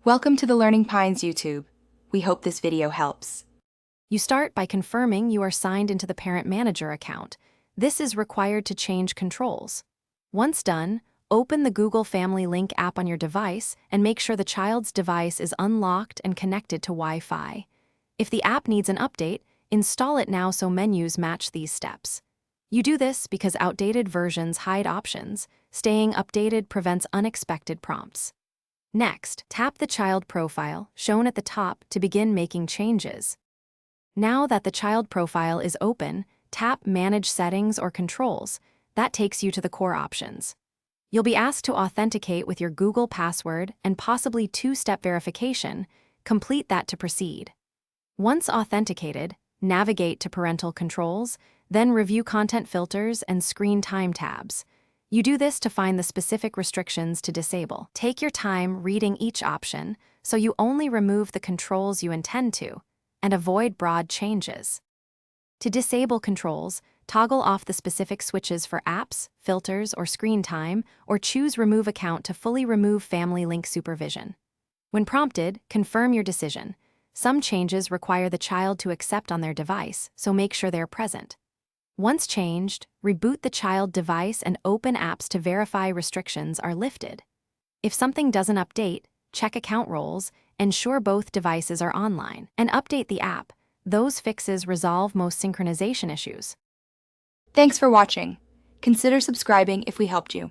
Welcome to the Learning Pines YouTube. We hope this video helps. You start by confirming you are signed into the Parent Manager account. This is required to change controls. Once done, open the Google Family Link app on your device and make sure the child's device is unlocked and connected to Wi-Fi. If the app needs an update, install it now so menus match these steps. You do this because outdated versions hide options. Staying updated prevents unexpected prompts. Next, tap the child profile, shown at the top, to begin making changes. Now that the child profile is open, tap Manage Settings or Controls. That takes you to the core options. You'll be asked to authenticate with your Google password and possibly two-step verification. Complete that to proceed. Once authenticated, navigate to Parental Controls, then review Content Filters and Screen Time tabs. You do this to find the specific restrictions to disable. Take your time reading each option so you only remove the controls you intend to, and avoid broad changes. To disable controls, toggle off the specific switches for apps, filters, or screen time, or choose Remove Account to fully remove Family Link supervision. When prompted, confirm your decision. Some changes require the child to accept on their device, so make sure they're present. Once changed, reboot the child device and open apps to verify restrictions are lifted. If something doesn't update, check account roles, ensure both devices are online, and update the app. Those fixes resolve most synchronization issues. Thanks for watching. Consider subscribing if we helped you.